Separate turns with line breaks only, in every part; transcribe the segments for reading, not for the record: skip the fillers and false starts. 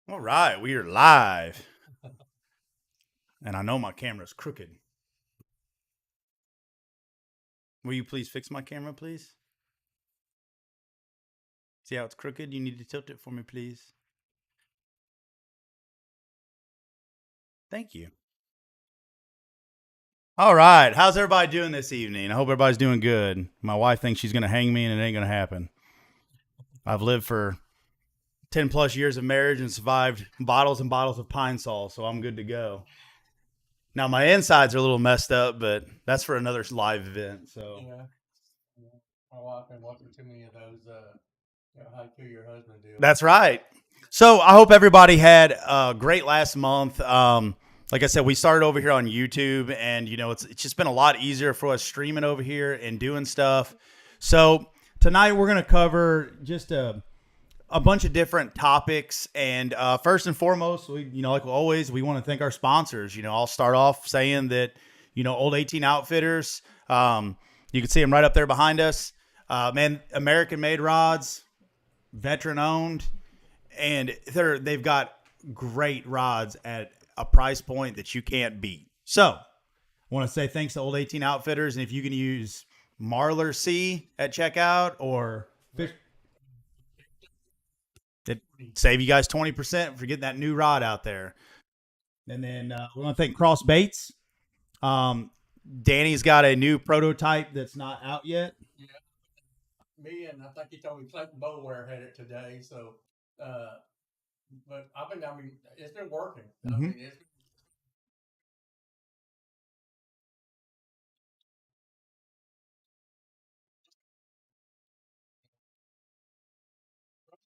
All right, we are live. And I know my camera's crooked. Will you please fix my camera, please? See how it's crooked? You need to tilt it for me, please. Thank you. All right, how's everybody doing this evening? I hope everybody's doing good. My wife thinks she's going to hang me, and it ain't going to happen. I've lived for 10 plus years of marriage and survived bottles and bottles of Pine Sol, so I'm good to go. Now, my insides are a little messed up, but that's for another live event. So,
Yeah, yeah. My wife been watching too many of those. How to kill your husband deal.
that's right. So I hope everybody had a great last month. Like I said, we started over here on YouTube, and it's just been a lot easier for us streaming over here and doing stuff. So tonight we're gonna cover just a bunch of different topics, and first and foremost, like always, we want to thank our sponsors. I'll start off saying that Old 18 Outfitters. You can see them right up there behind us. Man, American made rods, veteran owned, and they've got great rods at a price point that you can't beat. So I want to say thanks to Old 18 Outfitters, and if you can use Marler C at checkout or Fish, it save you guys 20% for getting that new rod out there. And then we want to thank Cross Baits. Um, Danny's got a new prototype that's not out yet.
Yeah, me and I think he told me Clayton Bowware had it today. So, uh, but I mean, it's been working. I
Mm-hmm.
mean, it's been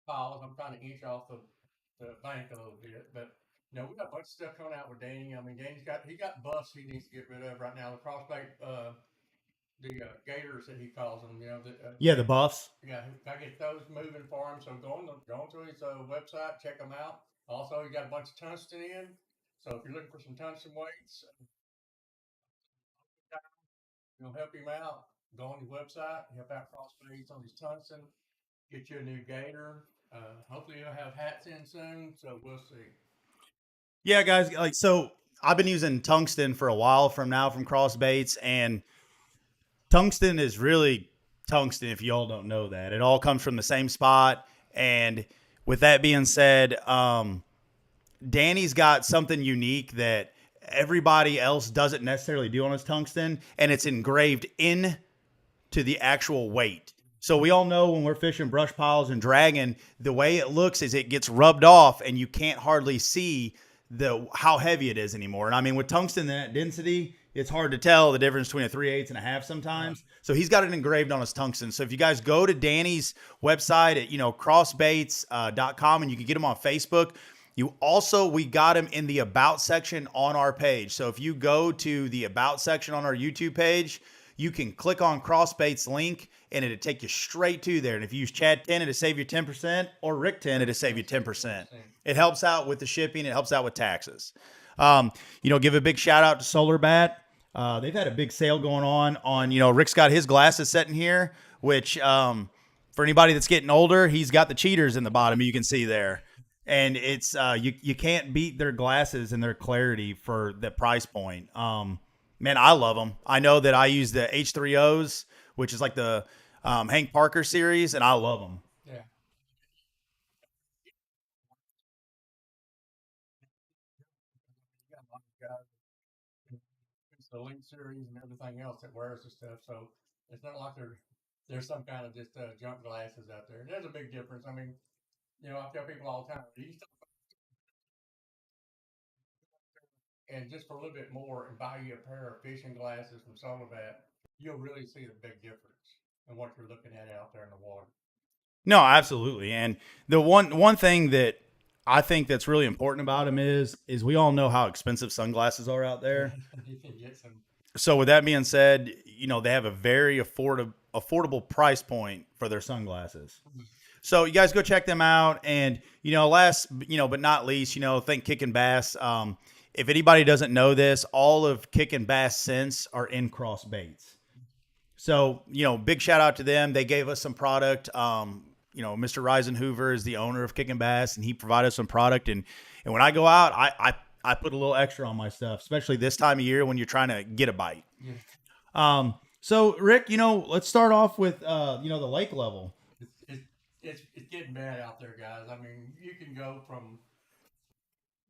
piles. I'm trying to inch off the bank a little bit, but we got a bunch of stuff coming out with Danny. I mean, he got buffs he needs to get rid of right now. The crossbait, the gators that he calls them.
Yeah, the buffs.
Yeah, I get those moving for him. So go on to his website, check them out. Also, he got a bunch of tungsten in. So if you're looking for some tungsten weights, help him out. Go on his website, help out Crossfades on his tungsten, get you a new gator. Hopefully, he'll have hats in soon. So we'll see.
Yeah, guys. I've been using tungsten for a while from Cross Baits, and tungsten is really tungsten. If you all don't know that, it all comes from the same spot. And with that being said, Danny's got something unique that everybody else doesn't necessarily do on his tungsten, and it's engraved in to the actual weight. So we all know when we're fishing brush piles and dragging, the way it looks is it gets rubbed off, and you can't hardly see the how heavy it is anymore. And I mean, with tungsten that density, it's hard to tell the difference between a 3/8 and a half sometimes. So he's got it engraved on his tungsten. So if you guys go to Danny's website at crossbaits.com, and you can get him on Facebook. We got him in the about section on our page. So if you go to the about section on our YouTube page, you can click on Crossbait's link, and it'll take you straight to there. And if you use Chad 10, it'll save you 10%, or Rick 10, it'll save you 10%. It helps out with the shipping. It helps out with taxes. Give a big shout out to Solar Bat. They've had a big sale going on, Rick's got his glasses sitting here, which, for anybody that's getting older, he's got the cheaters in the bottom. You can see there. And it's, you can't beat their glasses and their clarity for the price point. Man, I love them. I know that I use the H3Os, which is like the Hank Parker series, and I love them.
Yeah. You got a lot of guys. It's the Link series and everything else that wears the stuff. So it's not like there's some kind of just junk glasses out there. There's a big difference. I mean, I tell people all the time, and just for a little bit more and buy you a pair of fishing glasses from Solovet, you'll really see the big difference in what you're looking at out there in the water.
No, absolutely. And the one thing that I think that's really important about them is we all know how expensive sunglasses are out there.
You can get some.
So with that being said, they have a very affordable price point for their sunglasses. So you guys go check them out. And last but not least, thank Kick and Bass. If anybody doesn't know this, all of Kick and Bass scents are in Cross Baits. So big shout out to them. They gave us some product Mr. Hoover is the owner of Kicking Bass, and he provided us some product. And when I go out, I put a little extra on my stuff, especially this time of year when you're trying to get a bite.
Yeah.
So Rick, let's start off with the lake level.
It's, it's, it's getting bad out there, guys. I mean, you can go from,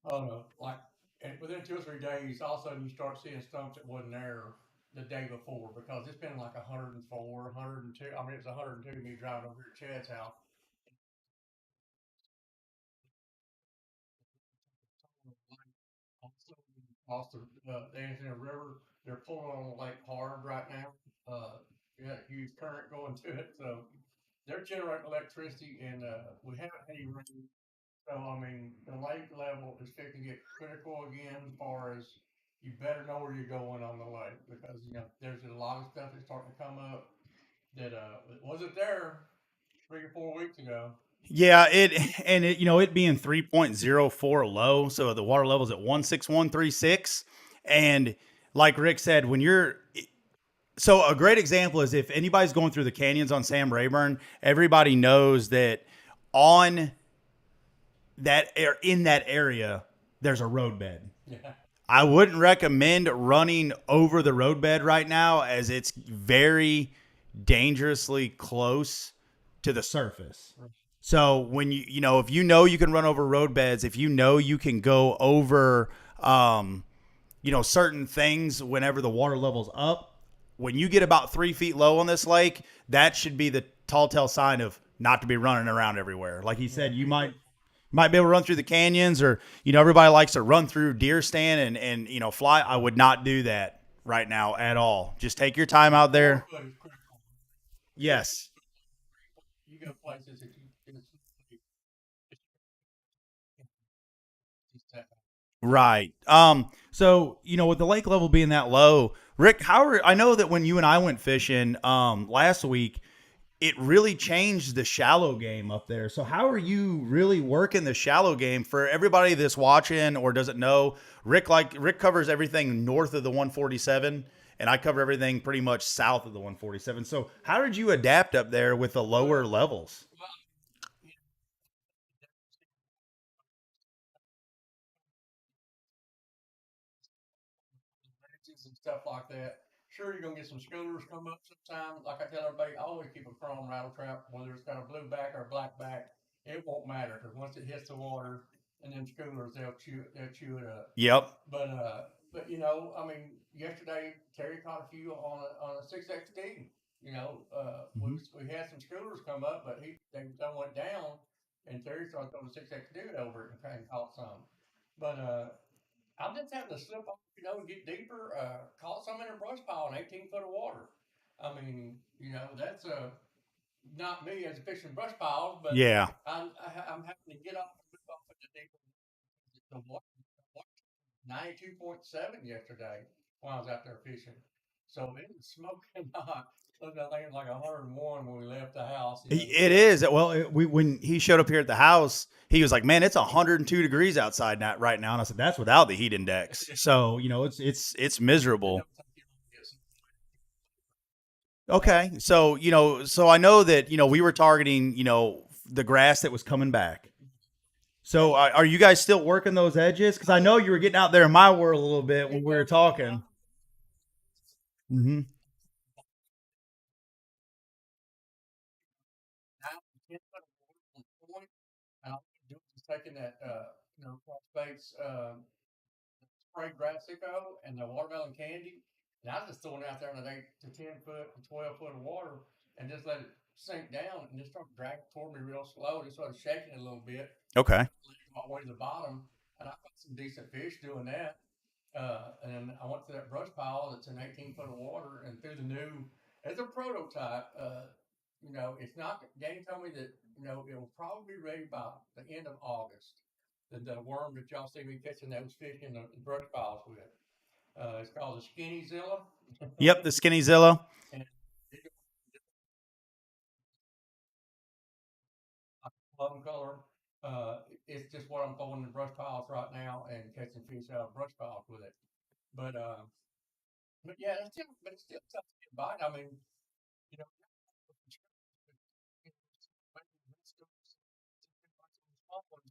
I don't know, like, and within 2 or 3 days, all of a sudden you start seeing stumps that wasn't there the day before because it's been like 104, 102. I mean, it's 102 me driving over here to Chad's house. Also, across the Anderson River, they're pulling on the lake hard right now. We had a huge current going to it, so they're generating electricity, and we haven't had any rain. So I mean, the lake level is fixing to get critical again, as far as you better know where you're going on the lake because there's a lot of stuff that's starting to come up that wasn't there 3 or 4 weeks ago.
Yeah, it being 3.04 low, so the water level's at 16136. And like Rick said, when you're so a great example is if anybody's going through the canyons on Sam Rayburn, everybody knows that on in that area there's a roadbed.
Yeah.
I wouldn't recommend running over the roadbed right now as it's very dangerously close to the surface. So when if you can run over roadbeds, if you can go over, certain things whenever the water level's up, when you get about 3 feet low on this lake, that should be the tall tale sign of not to be running around everywhere. Like he said, you might be able to run through the canyons, or everybody likes to run through deer stand and fly. I would not do that right now at all. Just take your time out there. Yes.
You go places that
Right. So with the lake level being that low, Rick, I know that when you and I went fishing last week, it really changed the shallow game up there. So how are you really working the shallow game for everybody that's watching or doesn't know? Rick covers everything north of the 147, and I cover everything pretty much south of the 147. So how did you adapt up there with the lower levels?
well, you branches and stuff like that. Sure, you're gonna get some schoolers come up sometime. Like I tell everybody, always keep a chrome rattle trap, whether it's got a blue back or a black back. It won't matter because once it hits the water, and them schoolers, they'll chew it up.
Yep.
But I mean, yesterday Terry caught a few on a 6XD.
Mm-hmm.
We had some schoolers come up, but they done went down, and Terry started throwing a 6XD over it and kind of caught some. But I'm just having to slip off, and get deeper. Caught some in a brush pile in 18 foot of water. I mean, that's not me as a fishing brush piles, but
Yeah.
I'm having to get off and move off of the deeper. The water 92.7 yesterday when I was out there fishing. So it was smoking hot. Looked, I think it was like 101 when we left the house.
It is. Well, when he showed up here at the house, he was like, "Man, it's 102 degrees outside right now." And I said, "That's without the heat index." So it's miserable. Okay, so so I know that we were targeting the grass that was coming back. So are you guys still working those edges? Because I know you were getting out there in my world a little bit when we were talking. Hmm.
Now, 10 foot of water on the point, and all I'm doing is taking that, cross baits, spray brassico and the watermelon candy. And I was just throwing it out there in an 8 to 10 foot and 12 foot of water and just let it sink down and just start dragging toward me real slow. Just started shaking it a little bit.
Okay.
All the way to the bottom. And I caught some decent fish doing that. And then I went to that brush pile that's in 18 foot of water and through the new, as a prototype, it's not, Danny told me that, it will probably be ready by the end of August. The worm that y'all see me catching those fish in the brush piles with. It's called the Skinny Zilla.
Yep, the Skinny Zilla.
And it's a plum color. It's just what I'm throwing in brush piles right now and catching fish out of brush piles with it. But uh, but yeah, it's still tough to get by. I mean, you know,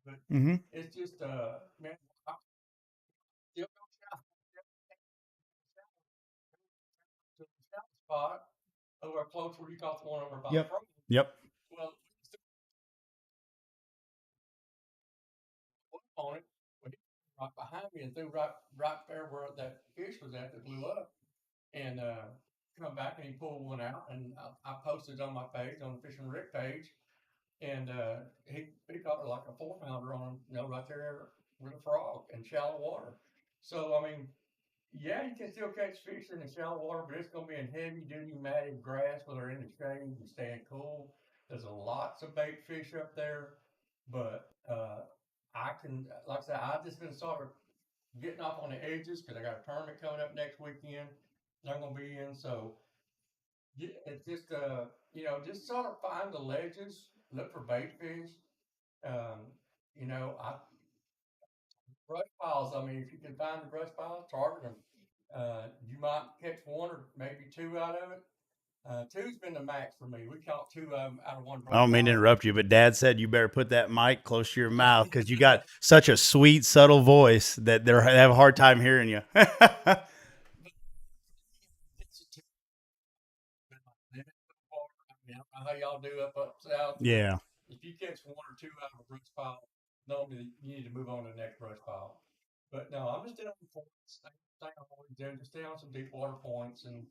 But
Mm-hmm.
it's just man, I still go shout to the shout spot over close where you caught the one over by the
Yep.
front.
Yep.
Well, on it, but he right behind me and threw right there where that fish was at that blew up, and come back and he pulled one out, and I posted on my page on the Fishing Rick page, and he caught like a 4 pounder on him, right there with a frog in shallow water. So I mean, yeah, you can still catch fish in the shallow water, but it's going to be in heavy duty matted grass where they're in the shade and staying cool. There's lots of bait fish up there, but I can, like I said, I've just been sort of getting off on the edges because I got a tournament coming up next weekend that I'm going to be in. So yeah, it's just, just sort of find the ledges, look for bait fish. Um, I brush piles. I mean, if you can find the brush piles, target them. You might catch one or maybe two out of it. Two's been the max for me. We caught two of them out of one
I
brush
don't mean to
pile.
interrupt you, but Dad said you better put that mic close to your mouth because you got such a sweet, subtle voice that they have a hard time hearing you.
I mean, I don't know how y'all do up south, but
Yeah.
if you catch one or two out of a brush pile, normally you need to move on to the next brush pile. But no, I'm just doing points. Thing I'm always doing, just stay on some deep water points and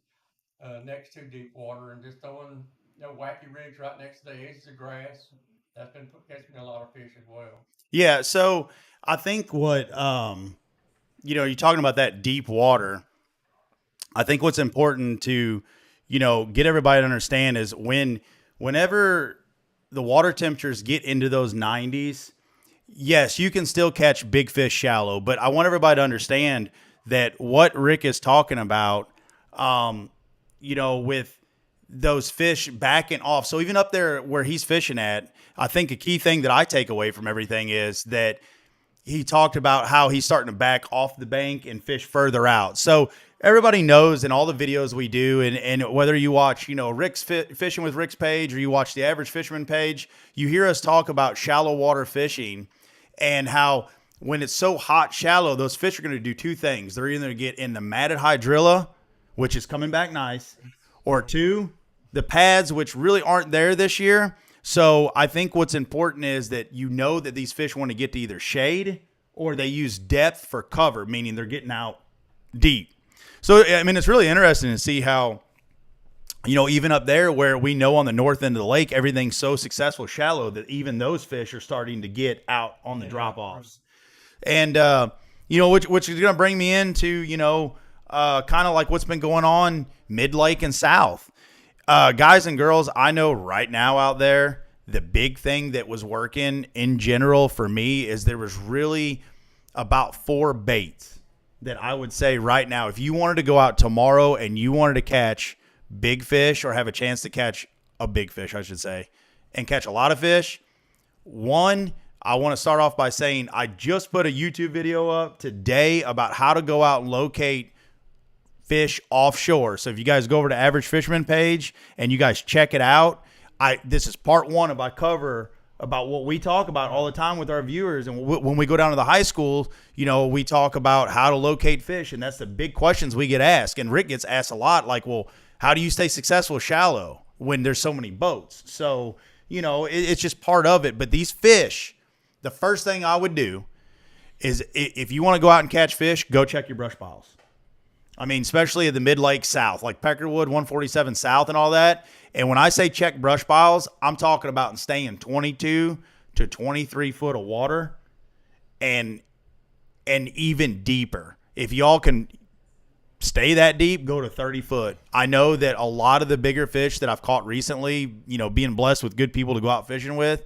next to deep water, and just throwing wacky rigs right next to the edges of grass. That's been catching me a lot of fish as well.
Yeah. So I think what, you're talking about that deep water. I think what's important to, get everybody to understand is whenever the water temperatures get into those 90s, yes, you can still catch big fish shallow, but I want everybody to understand that what Rick is talking about, with those fish backing off. So even up there where he's fishing at, I think a key thing that I take away from everything is that he talked about how he's starting to back off the bank and fish further out. So everybody knows in all the videos we do, and whether you watch, Rick's fishing with Rick's page or you watch the average fisherman page, you hear us talk about shallow water fishing and how when it's so hot shallow, those fish are going to do two things. They're either going to get in the matted hydrilla, which is coming back nice, or two, the pads, which really aren't there this year. So I think what's important is that that these fish want to get to either shade or they use depth for cover, meaning they're getting out deep. So, I mean, it's really interesting to see how, even up there where we know on the north end of the lake, everything's so successful shallow that even those fish are starting to get out on the drop offs. And, which is going to bring me into, kind of like what's been going on mid lake and south. Guys and girls, I know right now out there, the big thing that was working in general for me is there was really about 4 baits that I would say right now, if you wanted to go out tomorrow and you wanted to catch big fish or have a chance to catch a big fish, I should say, and catch a lot of fish, one, I want to start off by saying I just put a YouTube video up today about how to go out and locate fish offshore. So if you guys go over to Average Fisherman page and you guys check it out, this is part 1 of I cover about what we talk about all the time with our viewers. And when we go down to the high school, we talk about how to locate fish, and that's the big questions we get asked. And Rick gets asked a lot, like, well, how do you stay successful shallow when there's so many boats? So, it's just part of it. But these fish, the first thing I would do is if you want to go out and catch fish, go check your brush piles. I mean, especially at the mid-lake south, like Peckerwood, 147 South and all that. And when I say check brush piles, I'm talking about staying 22 to 23 foot of water and even deeper. If y'all can stay that deep, go to 30 foot. I know that a lot of the bigger fish that I've caught recently, being blessed with good people to go out fishing with,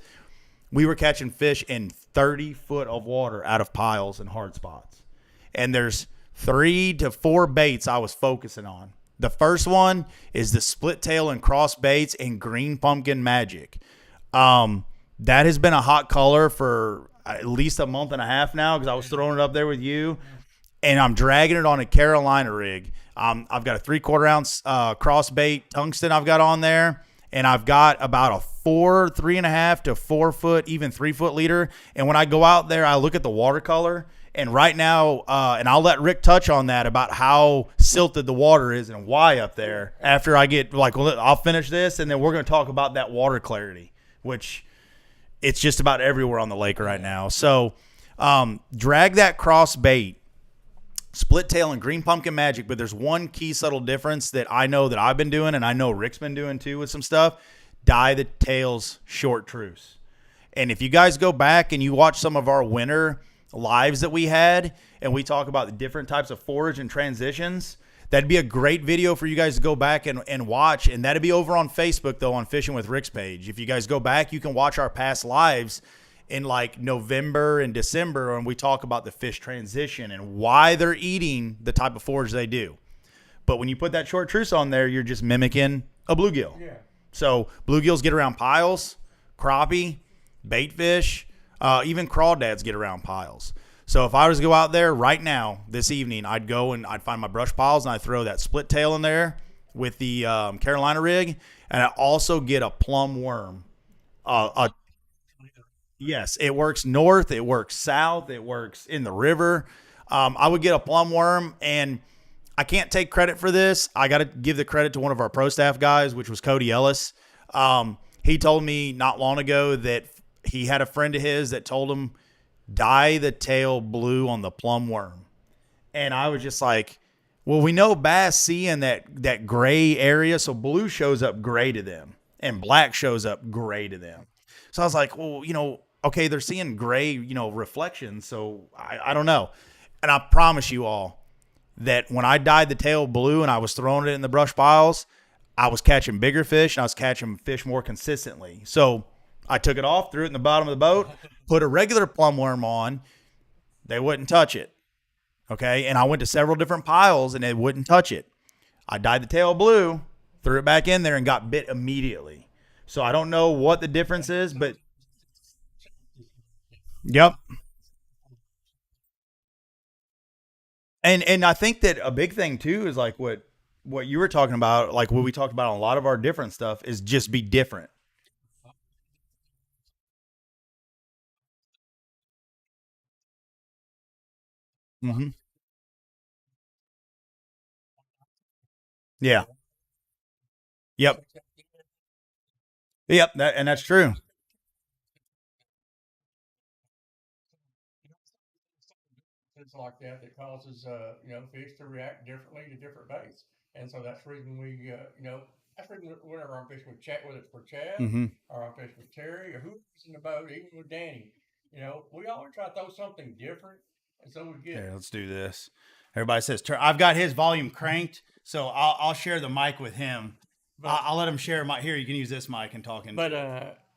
we were catching fish in 30 foot of water out of piles and hard spots. And there's 3 to 4 baits I was focusing on. The first one is the split tail and cross baits and green pumpkin magic. That has been a hot color for at least a month and a half now because I was throwing it up there with you, and I'm dragging it on a Carolina rig. I've got a 3/4 ounce cross bait tungsten I've got on there, and I've got about a 3.5 to 4 foot, even 3 foot leader. And when I go out there, I look at the watercolor. And right now, and I'll let Rick touch on that about how silted the water is and why up there. After I get well, I'll finish this, and then we're going to talk about that water clarity, which it's just about everywhere on the lake right now. So, drag that cross bait, split tail and green pumpkin magic. But there's one key subtle difference that I know that I've been doing, and I know Rick's been doing too with some stuff. Dye the tails short truce. And if you guys go back and you watch some of our winter lives that we had, and we talk about the different types of forage and transitions, that'd be a great video for you guys to go back and watch. And that'd be over on Facebook, though, on Fishing with Rick's page. If you guys go back, you can watch our past lives in like November and December, and we talk about the fish transition and why they're eating the type of forage they do. But when you put that short truce on there, you're just mimicking a bluegill.
Yeah.
So bluegills get around piles, crappie, bait fish, even crawdads get around piles. So if I was to go out there right now, this evening, I'd go and I'd find my brush piles, and I'd throw that split tail in there with the Carolina rig, and I also get a plum worm. Yes, it works north, it works south, it works in the river. I would get a plum worm, and I can't take credit for this. I got to give the credit to one of our pro staff guys, which was Cody Ellis. He told me not long ago that he had a friend of his that told him, dye the tail blue on the plum worm. And I was just like, well, we know bass see in that gray area, so blue shows up gray to them, and black shows up gray to them. So I was like, well, okay, they're seeing gray, reflections, so I don't know. And I promise you all that when I dyed the tail blue and I was throwing it in the brush piles, I was catching bigger fish, and I was catching fish more consistently. So I took it off, threw it in the bottom of the boat, put a regular plum worm on. They wouldn't touch it. Okay. And I went to several different piles, and they wouldn't touch it. I dyed the tail blue, threw it back in there, and got bit immediately. So I don't know what the difference is, but yep. And I think that a big thing too is like what you were talking about, like what we talked about on a lot of our different stuff, is just be different. Mm-hmm. Yeah. Yep. Yep. And that's true.
It's like that causes fish to react differently to different baits, and so that's the reason that's the reason whenever I'm fishing with Chad, whether it's for Chad
Mm-hmm.
or I'm fishing with Terry or who's in the boat, even with Danny, we always try to throw something different, and so we get.
Here, let's do this. Everybody says I've got his volume cranked, so I'll share the mic with him. I'll let him share my. Here, you can use this mic and talk into.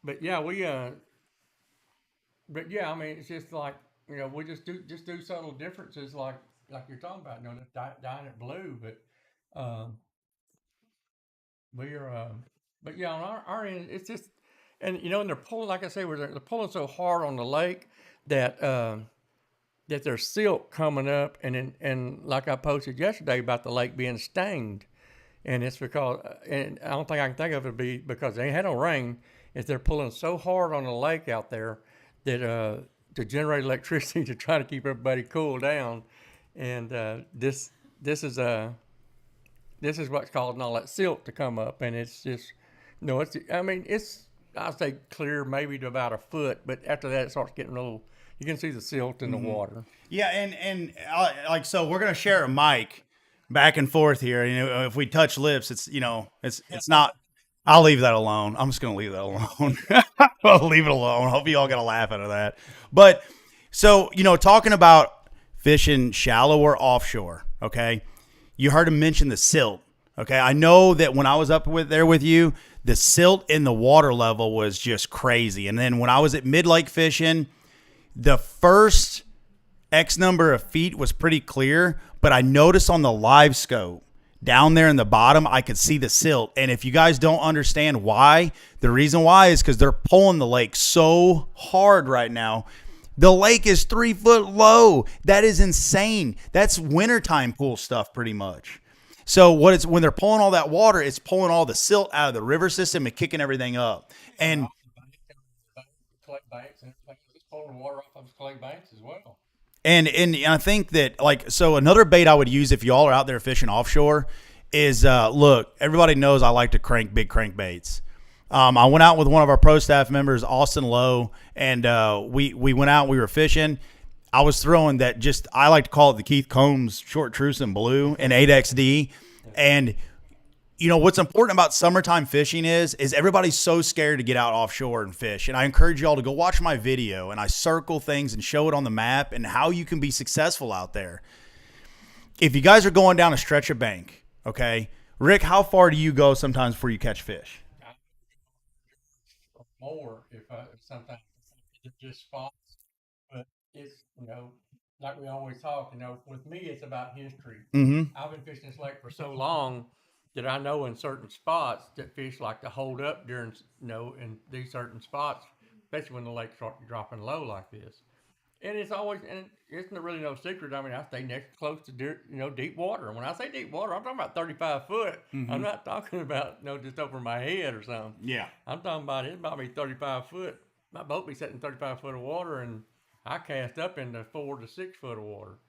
But yeah, but yeah, I mean, it's just like we just do subtle differences, like you're talking about, dyeing it blue, um, we're but yeah, on our end, it's just, and they're pulling, like I say, they're pulling so hard on the lake that that there's silt coming up, and like I posted yesterday about the lake being stained, and it's because, and I don't think I can think of it be because they had no rain. Is they're pulling so hard on the lake out there that to generate electricity to try to keep everybody cool down, and this is this is what's causing all that silt to come up, and it's just no, it's I mean it's I'd say clear maybe to about a foot, but after that it starts getting a little. You can see the silt in the water.
Yeah, and like so, we're gonna share a mic back and forth here. If we touch lips, it's not. I'll leave that alone. I'm just gonna leave that alone. I'll leave it alone. Hope you all got a laugh out of that. But so talking about fishing shallow or offshore. Okay, you heard him mention the silt. Okay, I know that when I was up there with you, the silt in the water level was just crazy. And then when I was at mid lake fishing, the first X number of feet was pretty clear, but I noticed on the live scope down there in the bottom, I could see the silt. And if you guys don't understand why, the reason why is because they're pulling the lake so hard right now. The lake is 3 foot low. That is insane. That's wintertime pool stuff pretty much. So when they're pulling all that water, it's pulling all the silt out of the river system and kicking everything up.
And
And
off the bank, the clay banks and everything. It's pulling water off those clay banks as well.
and I think that so another bait I would use if y'all are out there fishing offshore is look, everybody knows I like to crank big crankbaits. I went out with one of our pro staff members, Austin Lowe, and we went out. We were fishing. I was throwing that I like to call it the Keith Combs short truce and blue and 8XD. And what's important about summertime fishing is everybody's so scared to get out offshore and fish. And I encourage y'all to go watch my video, and I circle things and show it on the map and how you can be successful out there. If you guys are going down a stretch of bank, okay, Rick, how far do you go sometimes before you catch fish?
More if sometimes it's just spots, but it's like we always talk. With me it's about history.
Mm-hmm.
I've been fishing this lake for so long that I know in certain spots that fish like to hold up during in these certain spots, especially when the lake starts dropping low like this. And it's really no secret. I mean, I stay next close to deep water. And when I say deep water, I'm talking about 35 foot.
Mm-hmm.
I'm not talking about just over my head or something.
Yeah.
I'm talking about it about me 35 foot. My boat be sitting 35 foot of water, and I cast up into 4 to 6 foot of water.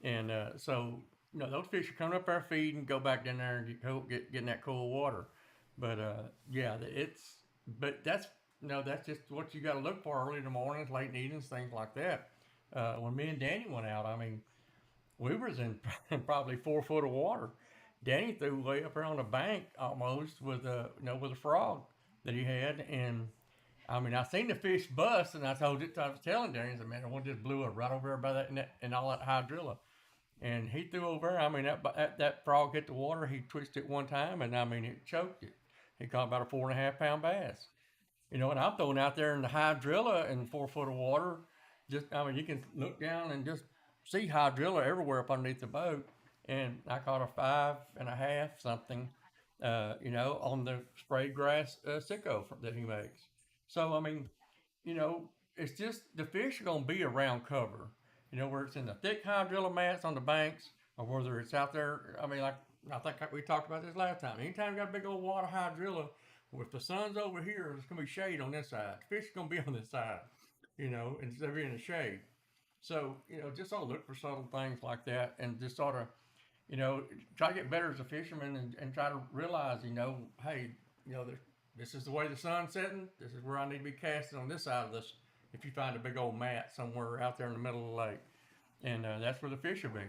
And so those fish are coming up there feeding, go back down there and getting that cool water. But yeah, but that's just what you got to look for early in the mornings, late evenings, things like that. When me and Danny went out, I mean, we was in probably 4 foot of water. Danny threw way up there on the bank almost with a frog that he had, and I mean, I seen the fish bust, and I was telling Danny, I said, man, one just blew up right over there by that and all that hydrilla. And he threw over there. I mean, that frog hit the water. He twisted it one time, and I mean, it choked it. He caught about a 4.5 pound bass. And I'm throwing out there in the hydrilla in 4 foot of water. I mean, you can look down and just see hydrilla everywhere up underneath the boat. And I caught a 5.5 something, on the sprayed grass sicko that he makes. So, I mean, it's just the fish are going to be around cover. Where it's in the thick hydrilla mats on the banks, or whether it's out there. I mean, like I think we talked about this last time. Anytime you got a big old water hydrilla, if the sun's over here, there's gonna be shade on this side. The fish are gonna be on this side, instead of being in the shade. So just sort of look for subtle things like that, and just sort of try to get better as a fisherman, and try to realize hey, this is the way the sun's setting. This is where I need to be casting on this side of this. If you find a big old mat somewhere out there in the middle of the lake, and that's where the fish will be.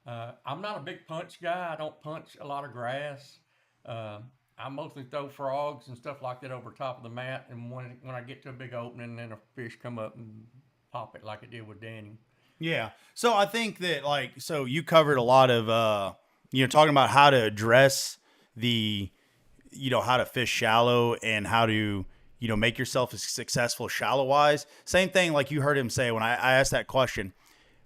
I'm not a big punch guy. I don't punch a lot of grass. I mostly throw frogs and stuff like that over top of the mat, and when I get to a big opening, then a fish come up and pop it like it did with Danny.
Yeah. So I think that so you covered a lot of talking about how to address the how to fish shallow and how to make yourself successful shallow wise. Same thing like you heard him say when I asked that question.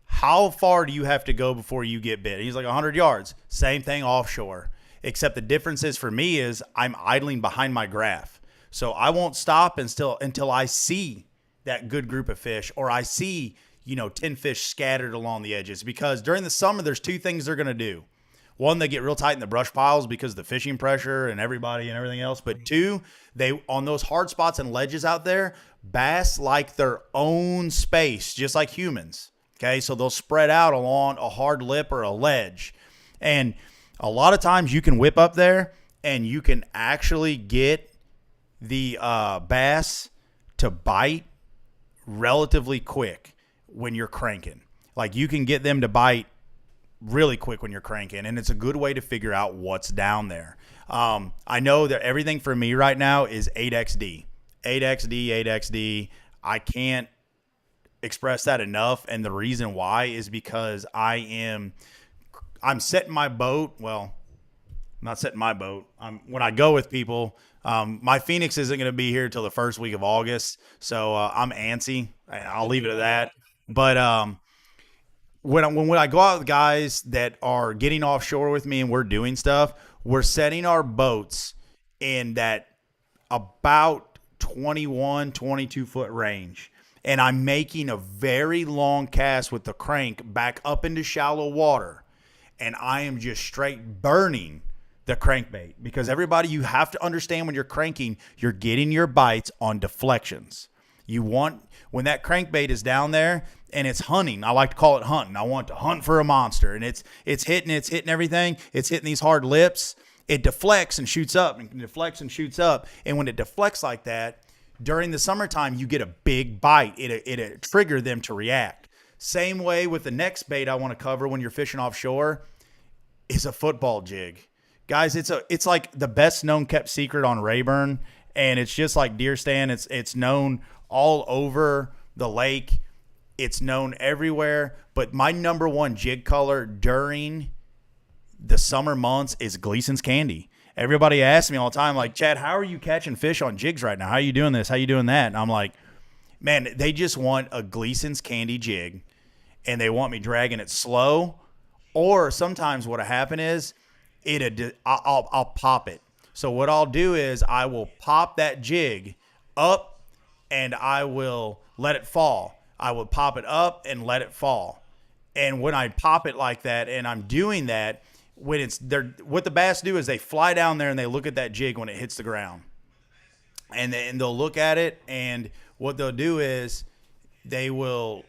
How far do you have to go before you get bit? He's like 100 yards. Same thing offshore. Except the difference is for me is I'm idling behind my graph. So I won't stop until I see that good group of fish, or I see, 10 fish scattered along the edges. Because during the summer, there's two things they're going to do. One, they get real tight in the brush piles because of the fishing pressure and everybody and everything else. But two, they on those hard spots and ledges out there, bass like their own space, just like humans. Okay, so they'll spread out along a hard lip or a ledge. And a lot of times you can whip up there and you can actually get the bass to bite relatively quick when you're cranking. Like you can get them to bite really quick when you're cranking, and it's a good way to figure out what's down there. I know that everything for me right now is 8XD. 8XD. I can't express that enough, and the reason why is because I'm setting my boat. Well, I'm not setting my boat. When I go with people, my Phoenix isn't going to be here till the first week of August, so I'm antsy. I'll leave it at that. But when I go out with guys that are getting offshore with me and we're doing stuff, we're setting our boats in that about 21, 22 foot range. And I'm making a very long cast with the crank back up into shallow water. and I am just straight burning the crankbait because everybody, you have to understand when you're cranking, you're getting your bites on deflections. You want when that crankbait is down there and it's hunting. I like to call it hunting. I want to hunt for a monster, and it's hitting everything. It's hitting these hard lips. It deflects and shoots up and deflects and shoots up. And when it deflects like that during the summertime, you get a big bite. It trigger them to react. Same way with the next bait I want to cover when you're fishing offshore is a football jig. Guys, it's like the best known kept secret on Rayburn, and it's just like deer stand. It's known all over the lake. It's known everywhere. But my number one jig color during the summer months is Gleason's Candy. Everybody asks me all the time, like, Chad, how are you catching fish on jigs right now? How are you doing this? How are you doing that? And I'm like, man, they just want a Gleason's Candy jig, and they want me dragging it slow. Or sometimes what'll happen is I'll pop it. So what I'll do is I will pop that jig up and I will let it fall. I will pop it up and let it fall. And when I pop it like that and I'm doing that, when it's there, what the bass do is they fly down there and they look at that jig when it hits the ground. And they'll look at it, and what they'll do is they will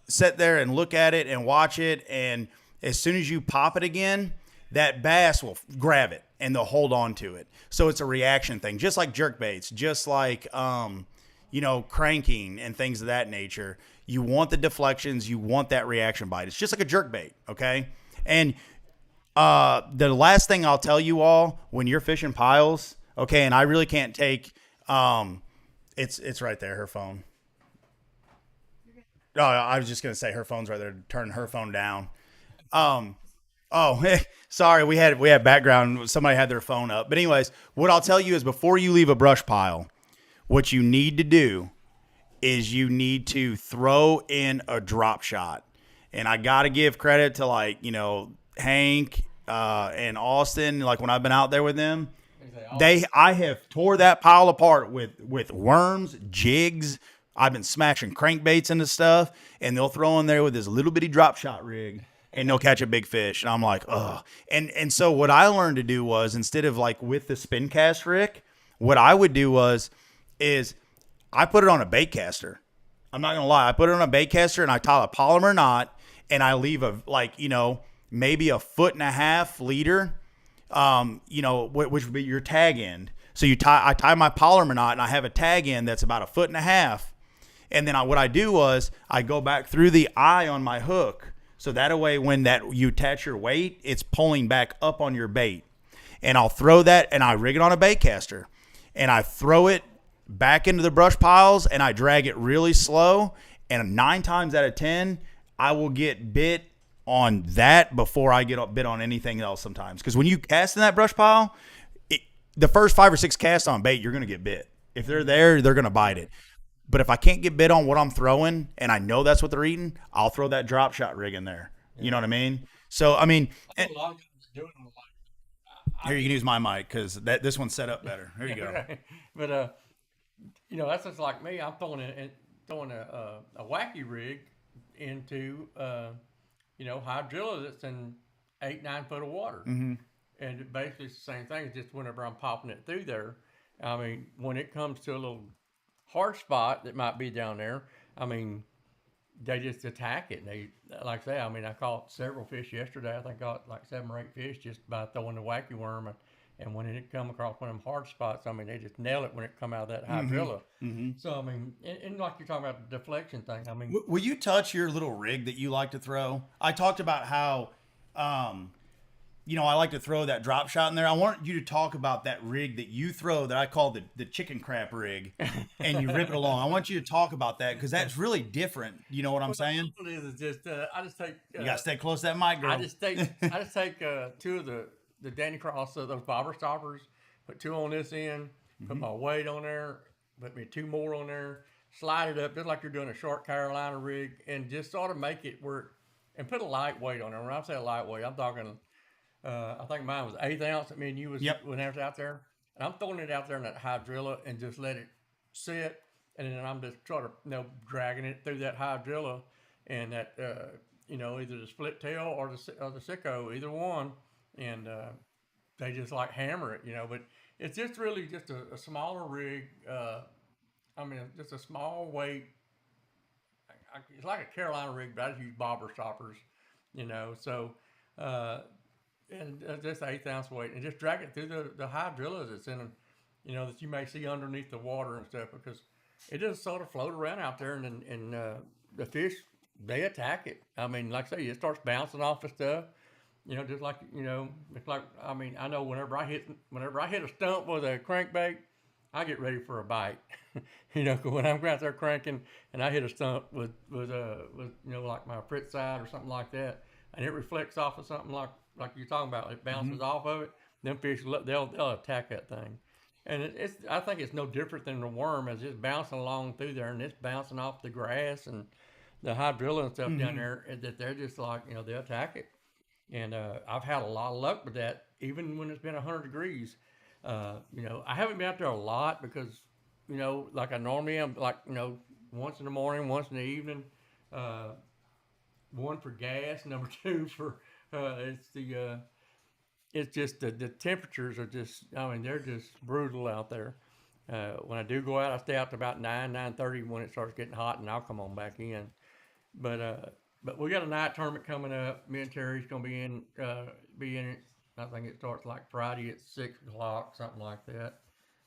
sit there and look at it and watch it, and as soon as you pop it again, that bass will grab it and they'll hold on to it. So it's a reaction thing, just like jerk baits, just like cranking and things of that nature. You want the deflections, you want that reaction bite. It's just like a jerk bait, okay? And the last thing I'll tell you all when you're fishing piles, okay, and I really can't take it's right there, her phone. Oh, I was just gonna say her phone's right there. Turn her phone down. Um, oh, sorry, we had background. Somebody had their phone up. But anyways, what I'll tell you is before you leave a brush pile, what you need to do is you need to throw in a drop shot. And I got to give credit to Hank and Austin. Like when I've been out there with them, I have tore that pile apart with worms, jigs. I've been smashing crankbaits into stuff, and they'll throw in there with this little bitty drop shot rig, and they'll catch a big fish. And I'm like, ugh. And so what I learned to do was, instead of like with the spin cast Rick, what I would do is I put it on a bait caster. I'm not gonna lie, I put it on a bait caster and I tie a polymer knot, and I leave maybe a 1.5 foot leader, which would be your tag end. So I tie my polymer knot and I have a tag end that's about 1.5 foot. And then what I do was I go back through the eye on my hook. So that way, when you attach your weight, it's pulling back up on your bait. And I'll throw that and I rig it on a bait caster. And I throw it back into the brush piles and I drag it really slow. And 9 times out of 10, I will get bit on that before I get bit on anything else sometimes. Because when you cast in that brush pile, the first 5 or 6 casts on bait, you're going to get bit. If they're there, they're going to bite it. But if I can't get bit on what I'm throwing and I know that's what they're eating, I'll throw that drop shot rig in there. You know what I mean? So, I mean,
A lot of guys doing it like
here you can use my mic because this one's set up better. Here you go.
right. But that's just like me. I'm throwing a wacky rig into hydrilla that's in 8-9 foot of water, and basically it's the same thing. It's just whenever I'm popping it through there, I mean, when it comes to a little hard spot that might be down there, I mean, they just attack it. And they, like I say, I mean, I caught several fish yesterday. I think I caught like 7 or 8 fish just by throwing the wacky worm. And when it come across one of them hard spots, I mean, they just nail it when it come out of that hydrilla. So, I mean, and like you're talking about the deflection thing, I mean.
Will you touch your little rig that you like to throw? I talked about how, I like to throw that drop shot in there. I want you to talk about that rig that you throw that I call the chicken crap rig, and you rip it along. I want you to talk about that because that's really different. You know what I'm saying?
What it is just I just take.
You gotta stay close to that mic, girl.
I just take 2 of the Danny Cross, those bobber stoppers, put 2 on this end, put my weight on there, put me 2 more on there, slide it up just like you're doing a short Carolina rig, and just sort of make it work. And put a light weight on there. When I say a light weight, I'm talking. I think mine was 1/8 ounce. I mean, you was when I was out there, and I'm throwing it out there in that hydrilla and just let it sit, and then I'm just trying to dragging it through that hydrilla and that either the split tail or the sicko, either one, and they just like hammer it, But it's just really just a smaller rig. I mean, just a small weight. It's like a Carolina rig, but I just use bobber stoppers, So uh, and just 1/8 ounce weight, and just drag it through the hydrilla that's in them, that you may see underneath the water and stuff, because it just sort of float around out there, and the fish, they attack it. I mean, like I say, it starts bouncing off of stuff. Just like it's like, I mean, I know whenever I hit a stump with a crankbait, I get ready for a bite. 'Cause when I'm out there cranking and I hit a stump with like my Fritz side or something like that, and it reflects off of something like you're talking about, it bounces off of it. Them fish, they'll attack that thing, and it's I think it's no different than the worm, as it's bouncing along through there, and it's bouncing off the grass and the hydrilla and stuff down
Mm-hmm.
there, and that they're just like, they attack it. And I've had a lot of luck with that, even when it's been 100 degrees. I haven't been out there a lot because, like I normally am, like, once in the morning, once in the evening. Uh, One for gas, number two for it's just the temperatures are just, I mean, they're just brutal out there. When I do go out, I stay out to about 9:30 when it starts getting hot, and I'll come on back in. But uh, but we got a night tournament coming up. Me and Terry's gonna be in it. I think it starts like Friday at 6 o'clock, something like that.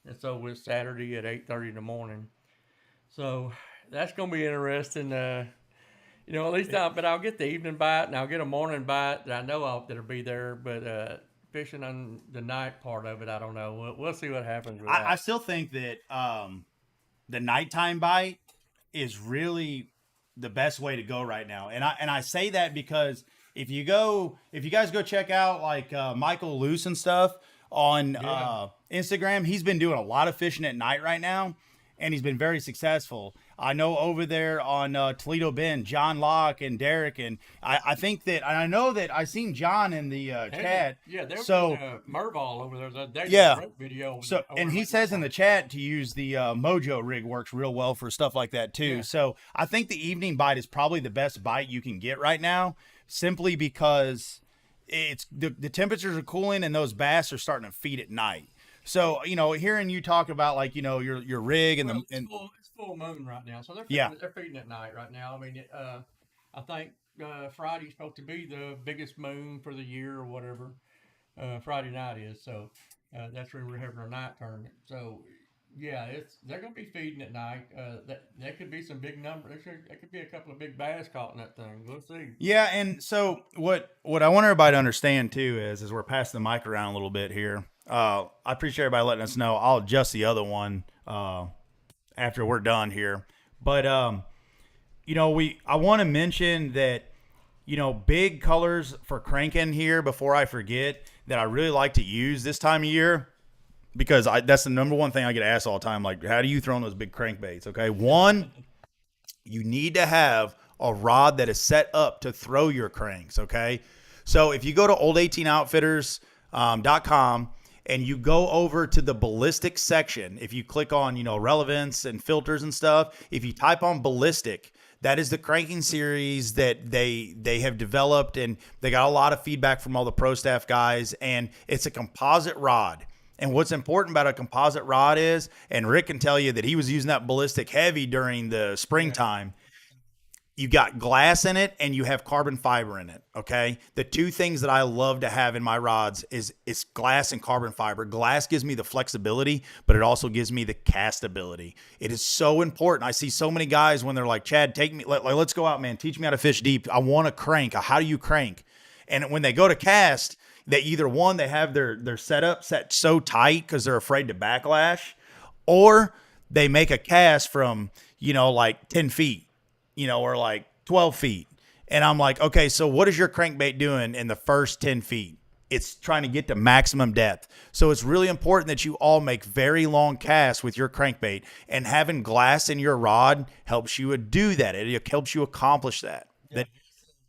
And so with Saturday at 8:30 in the morning. So that's gonna be interesting. At least but I'll get the evening bite and I'll get a morning bite that I know that'll be there. But fishing on the night part of it, I don't know. We'll see what happens with
I
that.
still think that the nighttime bite is really the best way to go right now. And I say that because if you guys go check out like Michael Luce and stuff on
Yeah.
Instagram, he's been doing a lot of fishing at night right now, and he's been very successful. I know over there on Toledo Bend, John Locke and Derek, and I think that, and I know that I seen John in the chat.
Yeah, there was
So
Merval over there. They did a
yeah,
great video
so,
over
and he
like
says in the chat to use the Mojo rig works real well for stuff like that too.
yeah.
So I think the evening bite is probably the best bite you can get right now, simply because it's the temperatures are cooling and those bass are starting to feed at night. So hearing you talk about like your rig and
Well,
the and
it's full moon right now, so
yeah,
they're feeding at night right now. I mean, I think Friday's supposed to be the biggest moon for the year or whatever. Friday night is, so that's where we're having our night tournament. So yeah, they're going to be feeding at night. That could be some big number. There could be a couple of big bass caught in that thing. We'll see.
yeah. And so what I want everybody to understand too is as we're passing the mic around a little bit here. I appreciate everybody letting us know. I'll adjust the other one after we're done here. But I want to mention that big colors for cranking here before I forget that I really like to use this time of year because that's the number one thing I get asked all the time. Like, how do you throw in those big crankbaits? Okay, one, you need to have a rod that is set up to throw your cranks. Okay, so if you go to old18outfitters.com and you go over to the ballistic section, if you click on relevance and filters and stuff, if you type on ballistic, that is the cranking series that they have developed, and they got a lot of feedback from all the pro staff guys, and it's a composite rod. And what's important about a composite rod is, and Rick can tell you that he was using that ballistic heavy during the
Yeah,
springtime, you got glass in it and you have carbon fiber in it. Okay. The two things that I love to have in my rods is glass and carbon fiber. Glass gives me the flexibility, but it also gives me the castability. It is so important. I see so many guys when they're like, Chad, take me, let's go out, man. Teach me how to fish deep. I want to crank. How do you crank? And when they go to cast, they either one, they have their setup set so tight because they're afraid to backlash, or they make a cast from, like 10 feet or like 12 feet. And I'm like, okay, so what is your crankbait doing in the first 10 feet? It's trying to get to maximum depth. So it's really important that you all make very long casts with your crankbait, and having glass in your rod helps you do that. It helps you accomplish that.
yeah.
That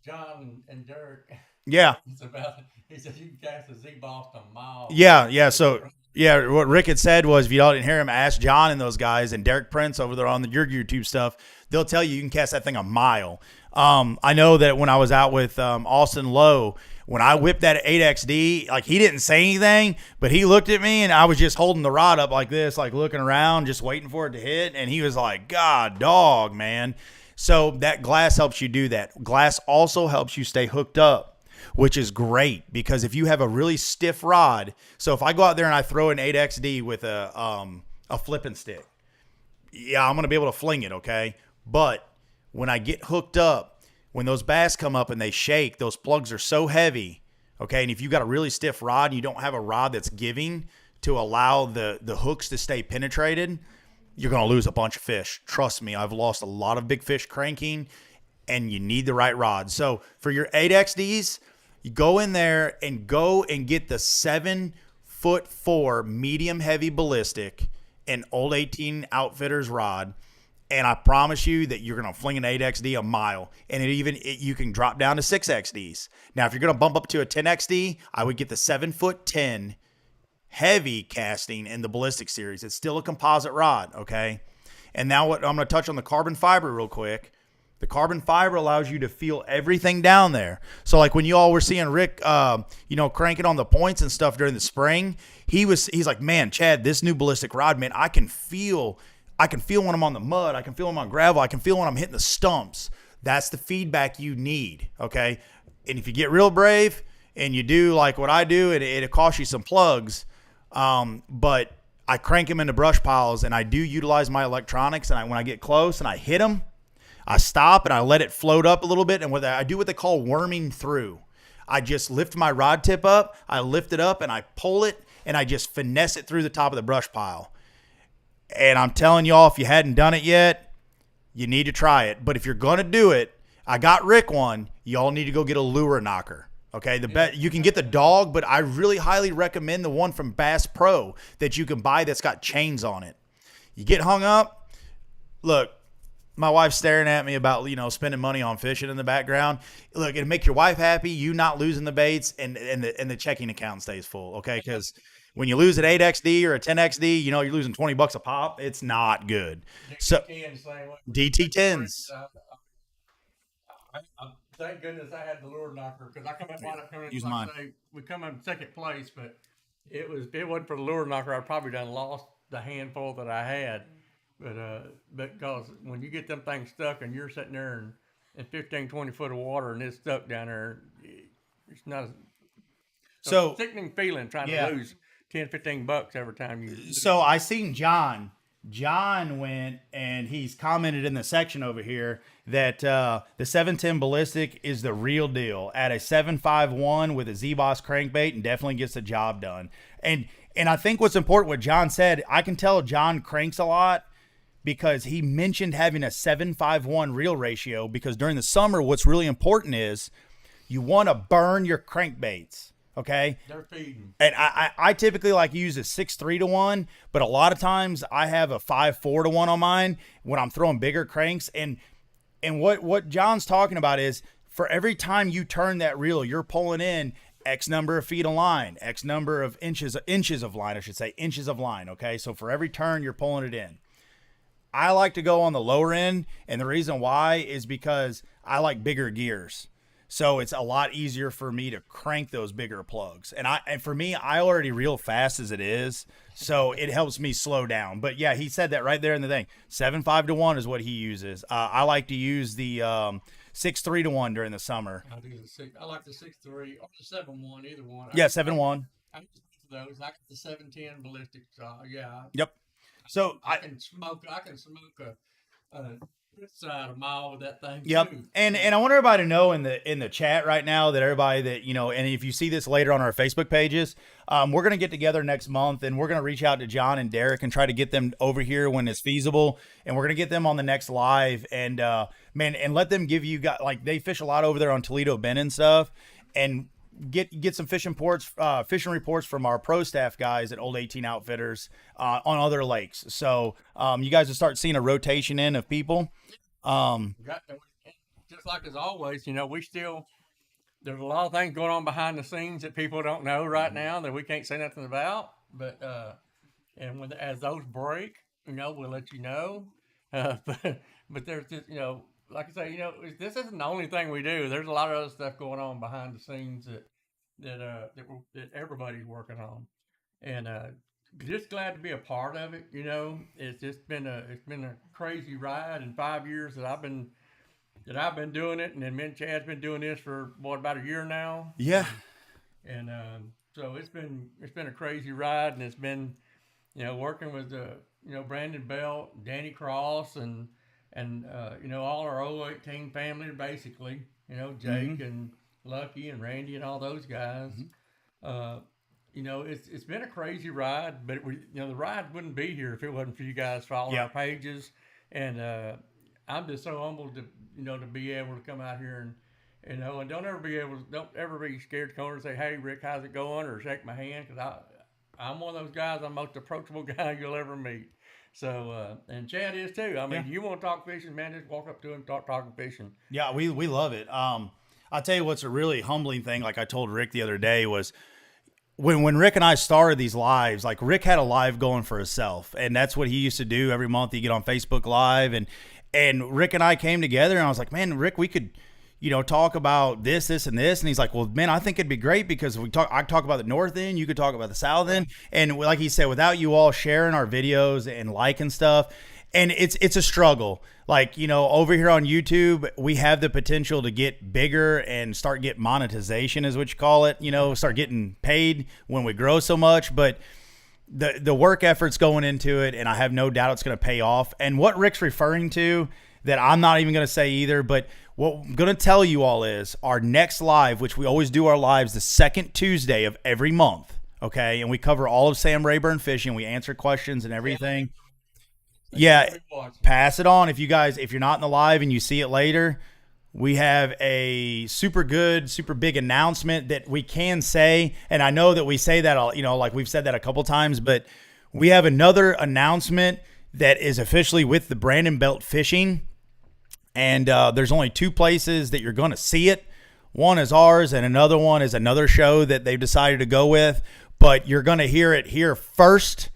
John and Derek.
yeah.
It's about. He said you can cast a Z Boston a mile.
Yeah, yeah. So Yeah, what Rick had said was, if you didn't hear him, ask John and those guys and Derek Prince over there on your YouTube stuff. They'll tell you can cast that thing a mile. I know that when I was out with Austin Lowe, when I whipped that 8XD, like he didn't say anything, but he looked at me and I was just holding the rod up like this, like looking around, just waiting for it to hit. And he was like, God, dog, man. So that glass helps you do that. Glass also helps you stay hooked up, which is great because if you have a really stiff rod, so if I go out there and I throw an 8XD with a flipping stick, yeah, I'm going to be able to fling it, okay? But when I get hooked up, when those bass come up and they shake, those plugs are so heavy, okay? And if you've got a really stiff rod and you don't have a rod that's giving to allow the hooks to stay penetrated, you're going to lose a bunch of fish. Trust me, I've lost a lot of big fish cranking, and you need the right rod. So for your 8XDs, you go in there and get the 7'4" medium heavy ballistic and Old 18 Outfitters rod. And I promise you that you're going to fling an 8XD a mile. And you can drop down to 6XDs. Now, if you're going to bump up to a 10XD, I would get the 7'10" heavy casting in the ballistic series. It's still a composite rod, okay? And now I'm going to touch on the carbon fiber real quick. The carbon fiber allows you to feel everything down there. So like when you all were seeing Rick, cranking on the points and stuff during the spring, he's like, man, Chad, this new ballistic rod, man, I can feel when I'm on the mud. I can feel when I'm on gravel. I can feel when I'm hitting the stumps. That's the feedback you need, okay? And if you get real brave and you do like what I do, it'll cost you some plugs. But I crank them into brush piles and I do utilize my electronics. And when I get close and I hit them, I stop and I let it float up a little bit. And I do what they call worming through. I just lift my rod tip up. I lift it up and I pull it and I just finesse it through the top of the brush pile. And I'm telling y'all, if you hadn't done it yet, you need to try it. But if you're going to do it, I got Rick one. Y'all need to go get a lure knocker. Okay, you can get the dog, but I really highly recommend the one from Bass Pro that you can buy that's got chains on it. You get hung up. Look, my wife's staring at me about, spending money on fishing in the background. Look, it'll make your wife happy, you not losing the baits, and the checking account stays full, okay? Because when you lose an 8XD or a 10XD, you're losing $20 a pop. It's not good. So DT10s.
Thank goodness I had the lure knocker because I come in.
Use mine.
We come in second place, but it wasn't for the lure knocker, I'd probably done lost the handful that I had. But because when you get them things stuck and you're sitting there in 15, 20 foot of water and it's stuck down there, it's not a sickening feeling trying to lose 10, $15 every time you.
So I seen John. John went and he's commented in the section over here that the 710 ballistic is the real deal at a 751 with a Z-Boss crankbait and definitely gets the job done. And I think what's important, what John said, I can tell John cranks a lot because he mentioned having a 751 reel ratio because during the summer, what's really important is you want to burn your crankbaits. Okay.
They're feeding.
And I typically like use a 6-3 to 1, but a lot of times I have a 5-4 to 1 on mine when I'm throwing bigger cranks. And what John's talking about is for every time you turn that reel, you're pulling in X number of feet of line, X number of inches of line, I should say, inches of line. Okay. So for every turn, you're pulling it in. I like to go on the lower end. And the reason why is because I like bigger gears. So it's a lot easier for me to crank those bigger plugs. And for me, I already reel fast as it is. So it helps me slow down. But yeah, he said that right there in the thing. 7.5 to 1 is what he uses. I like to use the 6.3 to 1 during the summer.
I like the 6.3 or the 7.1, either one.
Yeah, 7.1.
I use those. I got the 710 ballistic. Yeah.
Yep. So
I can smoke a side a mile with that thing.
Yep.
Too.
And I want everybody to know in the chat right now that everybody that, and if you see this later on our Facebook pages, we're going to get together next month and we're going to reach out to John and Derek and try to get them over here when it's feasible. And we're going to get them on the next live and, and let them give you guys, like they fish a lot over there on Toledo Bend and stuff and get some fishing reports from our pro staff guys at Old 18 Outfitters on other lakes. So you guys will start seeing a rotation in of people.
Just like as always, there's a lot of things going on behind the scenes that people don't know right now that we can't say nothing about. But and as those break, we'll let you know. But there's just like I say, this isn't the only thing we do. There's a lot of other stuff going on behind the scenes that everybody's working on, and just glad to be a part of it. It's just been a crazy ride in 5 years that I've been doing it, and then me and Chad's been doing this for about a year now.
Yeah.
And so it's been a crazy ride, and it's been working with Brandon Belt, Danny Cross, and all our 018 family basically. Jake and Lucky and Randy and all those guys. It's been a crazy ride, but the ride wouldn't be here if it wasn't for you guys following our pages, and I'm just so humbled to be able to come out here and don't ever be scared to come over and say, "Hey, Rick, how's it going?" or shake my hand, because I'm one of those guys. I'm the most approachable guy you'll ever meet. So and Chad is too. I mean, you want to talk fishing, man? Just walk up to him, start talking fishing.
Yeah, we love it. I'll tell you what's a really humbling thing. Like I told Rick the other day was, when Rick and I started these lives, like Rick had a live going for himself, and that's what he used to do every month. He'd get on Facebook Live, and Rick and I came together, and I was like, man, Rick, we could, talk about this, and this. And he's like, well, man, I think it'd be great because I talk about the north end, you could talk about the south end. And like he said, without you all sharing our videos and liking stuff, and it's a struggle. Like, over here on YouTube, we have the potential to get bigger and start getting monetization, is what you call it, start getting paid when we grow so much. But the work effort's going into it, and I have no doubt it's going to pay off. And what Rick's referring to, that I'm not even going to say either, but what I'm going to tell you all is our next live, which we always do our lives the second Tuesday of every month, okay? And we cover all of Sam Rayburn fishing. We answer questions and everything. Yeah, pass it on. If you're not in the live and you see it later, we have a super big announcement that we can say. And I know that we say that, like we've said that a couple times, but we have another announcement that is officially with the Brandon Belt Fishing. And there's only two places that you're going to see it. One is ours, and another one is another show that they've decided to go with. But you're going to hear it here first.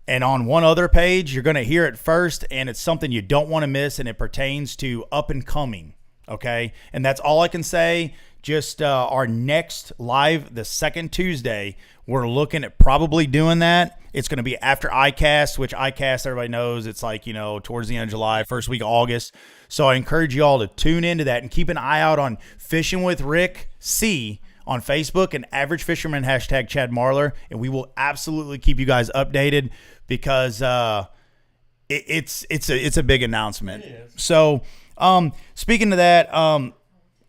And on one other page, you're going to hear it first. And it's something you don't want to miss. And it pertains to up and coming. Okay. And that's all I can say. Just our next live, the second Tuesday, we're looking at probably doing that. It's going to be after ICAST, which ICAST, everybody knows, it's like, towards the end of July, first week of August. So I encourage you all to tune into that and keep an eye out on Fishing with Rick C on Facebook and Average Fisherman # Chad Marler. And we will absolutely keep you guys updated because it's a big announcement.
It is.
So speaking of that, I'm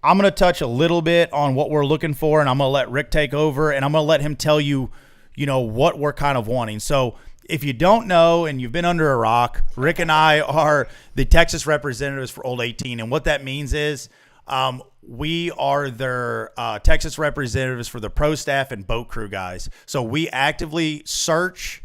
going to touch a little bit on what we're looking for, and I'm going to let Rick take over, and I'm going to let him tell you, what we're kind of wanting. So if you don't know and you've been under a rock, Rick and I are the Texas representatives for Old 18. And what that means is we are their Texas representatives for the pro staff and boat crew guys. So we actively search,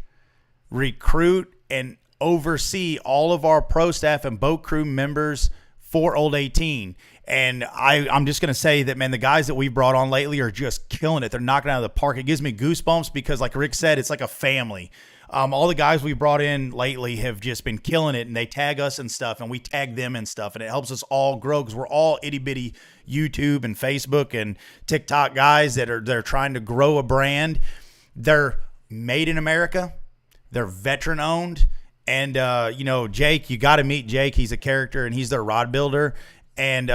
recruit, and oversee all of our pro staff and boat crew members for Old 18. And I'm just going to say that, man, the guys that we've brought on lately are just killing it. They're knocking it out of the park. It gives me goosebumps because, like Rick said, it's like a family. All the guys we brought in lately have just been killing it, and they tag us and stuff, and we tag them and stuff, and it helps us all grow because we're all itty-bitty YouTube and Facebook and TikTok guys they're trying to grow a brand. They're made in America. They're veteran-owned. And, Jake, you got to meet Jake. He's a character, and he's their rod builder. And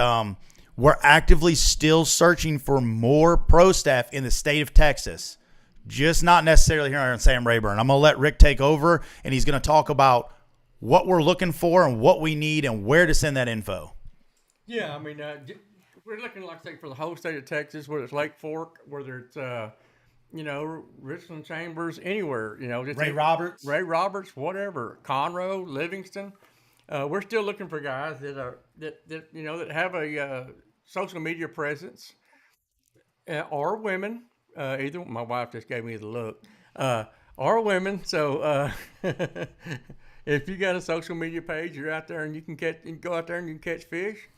we're actively still searching for more pro staff in the state of Texas, just not necessarily here on Sam Rayburn. I'm going to let Rick take over, and he's going to talk about what we're looking for and what we need and where to send that info.
Yeah, I mean, we're looking, like I say, for the whole state of Texas, whether it's Lake Fork, whether it's Richland Chambers, anywhere, just
Ray Roberts,
whatever, Conroe, Livingston. We're still looking for guys that have a social media presence, or women. Either my wife just gave me the look, or women. So if you got a social media page, you're out there and you can go out there and you can catch fish,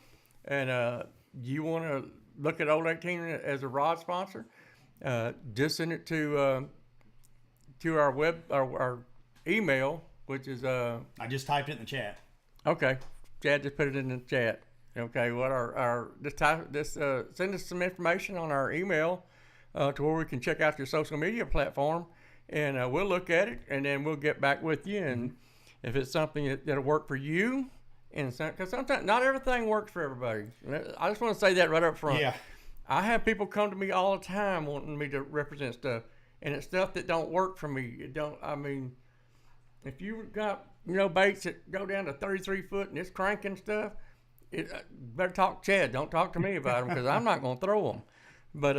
and you want to look at Old 18 as a rod sponsor, just send it to to our email, which is
I just typed it in the chat.
okay. Chad just put it in the chat. Okay, what our send us some information on our email to where we can check out your social media platform, and we'll look at it, and then we'll get back with you. And if it's something that'll work for you, and because sometimes not everything works for everybody. I just want to say that right up front.
Yeah.
I have people come to me all the time wanting me to represent stuff, and it's stuff that don't work for me. It don't. I mean, if you got baits that go down to 33 foot and it's cranking stuff, better talk to Chad. Don't talk to me about them because I'm not going to throw them. But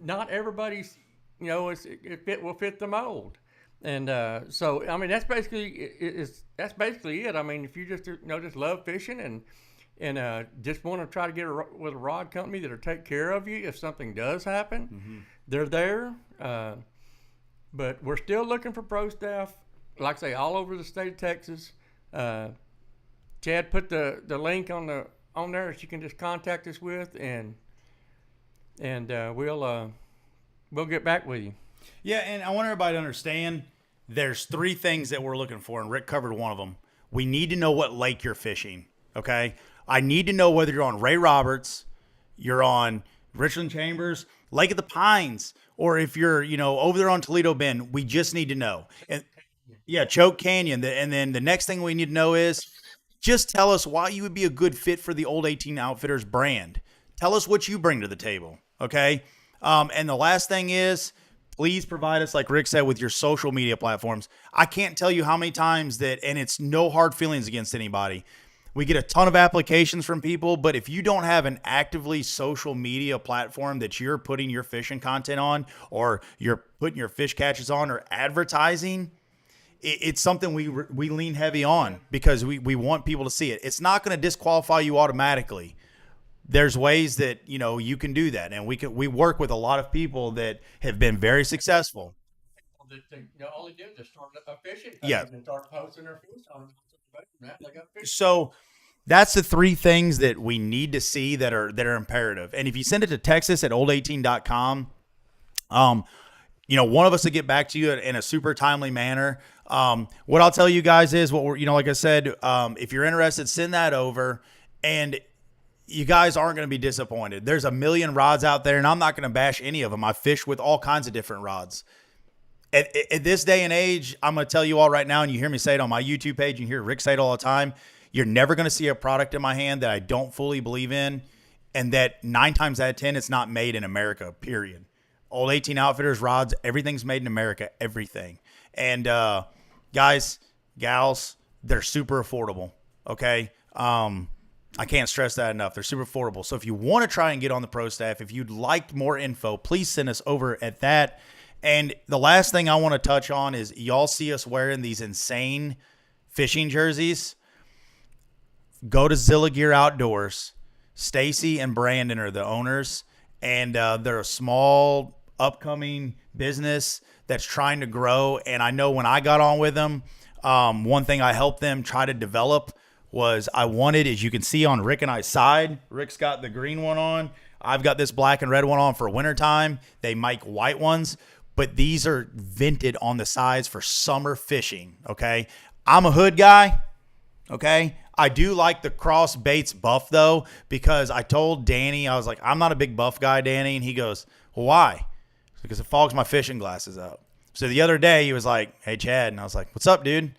not everybody's it will fit the mold. And so I mean that's basically that's basically it. I mean if you just love fishing and just want to try to get with a rod company that'll take care of you if something does happen, they're there. But we're still looking for pro staff, like I say, all over the state of Texas. Chad put the link on there that you can just contact us with, and we'll get back with you.
Yeah, and I want everybody to understand there's 3 things that we're looking for, and Rick covered one of them. We need to know what lake you're fishing, okay? I need to know whether you're on Ray Roberts, you're on Richland Chambers, Lake of the Pines, or if you're, over there on Toledo Bend. We just need to know. And yeah, Choke Canyon. And then the next thing we need to know is just tell us why you would be a good fit for the Old 18 Outfitters brand. Tell us what you bring to the table, okay? And the last thing is, please provide us, like Rick said, with your social media platforms. I can't tell you how many times and it's no hard feelings against anybody. We get a ton of applications from people, but if you don't have an actively social media platform that you're putting your fishing content on, or you're putting your fish catches on, or advertising, it's something we lean heavy on because we want people to see it. It's not going to disqualify you automatically. There's ways that you can do that, and we work with a lot of people that have been very successful.
All they do is start a fishing page and start posting their fish on it.
So that's the 3 things that we need to see that are imperative. And if you send it to Texas at old18.com, one of us will get back to you in a super timely manner. What I'll tell you guys is what we're, like I said, if you're interested, send that over, and you guys aren't going to be disappointed. There's a million rods out there, and I'm not going to bash any of them. I fish with all kinds of different rods. At this day and age, I'm going to tell you all right now, and you hear me say it on my YouTube page, and you hear Rick say it all the time, you're never going to see a product in my hand that I don't fully believe in, and that 9 times out of 10, it's not made in America, period. Old 18 Outfitters rods, everything's made in America, everything. And guys, gals, they're super affordable, okay? I can't stress that enough. They're super affordable. So if you want to try and get on the pro staff, if you'd like more info, please send us over at that. And the last thing I want to touch on is y'all see us wearing these insane fishing jerseys. Go to Zilla Gear Outdoors. Stacy and Brandon are the owners, and they're a small upcoming business that's trying to grow. And I know when I got on with them, one thing I helped them try to develop was I wanted, as you can see on Rick and I's side, Rick's got the green one on. I've got this black and red one on for wintertime. They make white ones, but these are vented on the sides for summer fishing, okay? I'm a hood guy, okay? I do like the cross baits buff, though, because I told Danny, I was like, I'm not a big buff guy, Danny. And he goes, well, why? Because it fogs my fishing glasses up. So the other day, he was like, hey, Chad. And I was like, what's up, dude?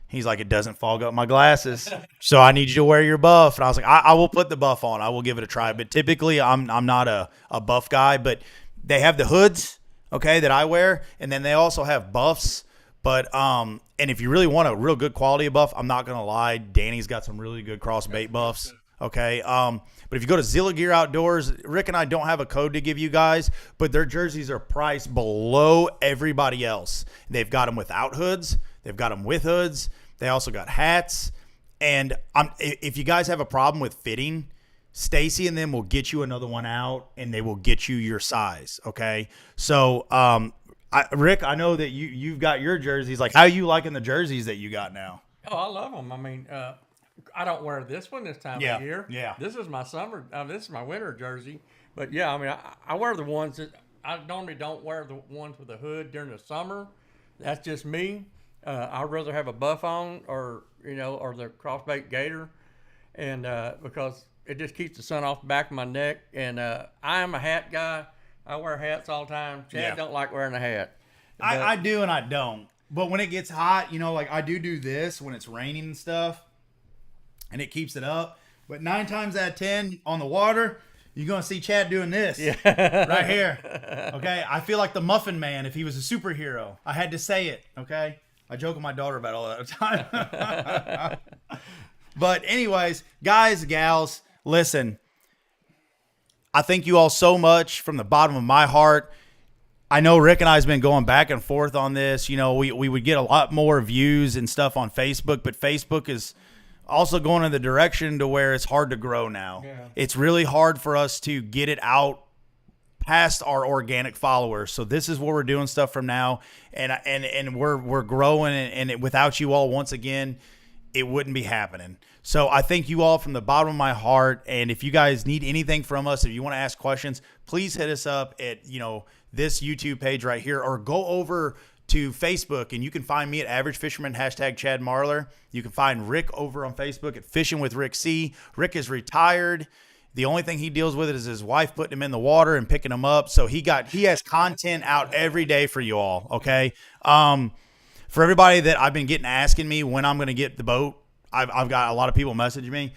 He's like, it doesn't fog up my glasses, so I need you to wear your buff. And I was like, I will put the buff on. I will give it a try. But typically, I'm not a buff guy. But they have the hoods, okay, that I wear, and then they also have buffs. But and if you really want a real good quality of buff, I'm not gonna lie, Danny's got some really good cross bait buffs. Okay. But if you go to Zilla Gear Outdoors, Rick and I don't have a code to give you guys, but their jerseys are priced below everybody else. They've got them without hoods. They've got them with hoods. They also got hats. And if you guys have a problem with fitting, Stacy and them will get you another one out, and they will get you your size. Okay. So, Rick, I know that you've got your jerseys. Like, how are you liking the jerseys that you got now?
Oh, I love them. I mean, I don't wear this one this time of year.
Yeah.
This is my summer. This is my winter jersey. But yeah, I mean, I wear the ones that I normally don't wear the ones with the hood during the summer. That's just me. I'd rather have a buff on, or or the crossbait gator, and because it just keeps the sun off the back of my neck. And I am a hat guy. I wear hats all the time. Chad don't like wearing a hat.
I do and I don't. But when it gets hot, like I do this when it's raining and stuff, and it keeps it up. But 9 times out of 10 on the water, you're going to see Chad doing this right here. Okay? I feel like the Muffin Man if he was a superhero. I had to say it. Okay? I joke with my daughter about all that all the time. But anyways, guys, gals, listen. I thank you all so much from the bottom of my heart. I know Rick and I have been going back and forth on this. We would get a lot more views and stuff on Facebook, but Facebook is also going in the direction to where it's hard to grow now. Yeah. It's really hard for us to get it out past our organic followers. So this is where we're doing stuff from now, and we're growing, and without you all, once again, it wouldn't be happening. So I thank you all from the bottom of my heart. And if you guys need anything from us, if you want to ask questions, please hit us up at this YouTube page right here, or go over to Facebook, and you can find me at Average Fisherman, #Chad Marler. You can find Rick over on Facebook at Fishing with Rick C. Rick is retired. The only thing he deals with is his wife putting him in the water and picking him up. So he has content out every day for you all. Okay. For everybody that I've been asking me when I'm going to get the boat, I've got a lot of people messaging me.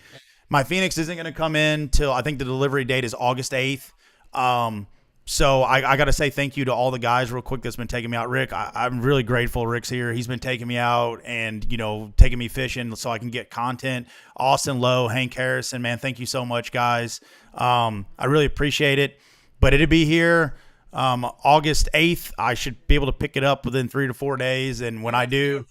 My Phoenix isn't going to come in till, I think the delivery date is August 8th. So I got to say thank you to all the guys real quick that's been taking me out. Rick, I'm really grateful Rick's here. He's been taking me out and, taking me fishing so I can get content. Austin Lowe, Hank Harrison, man, thank you so much, guys. I really appreciate it. But it'll be here August 8th. I should be able to pick it up within 3 to 4 days. And when I do,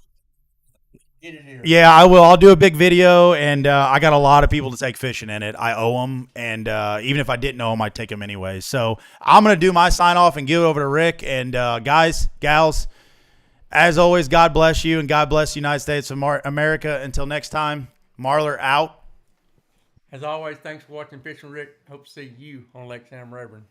get it here.
Yeah, I will. I'll do a big video, and I got a lot of people to take fishing in it. I owe them, and even if I didn't know them, I'd take them anyway. So I'm going to do my sign-off and give it over to Rick. And guys, gals, as always, God bless you, and God bless the United States of America. Until next time, Marler out.
As always, thanks for watching Fishing Rick. Hope to see you on Lake Sam Rayburn.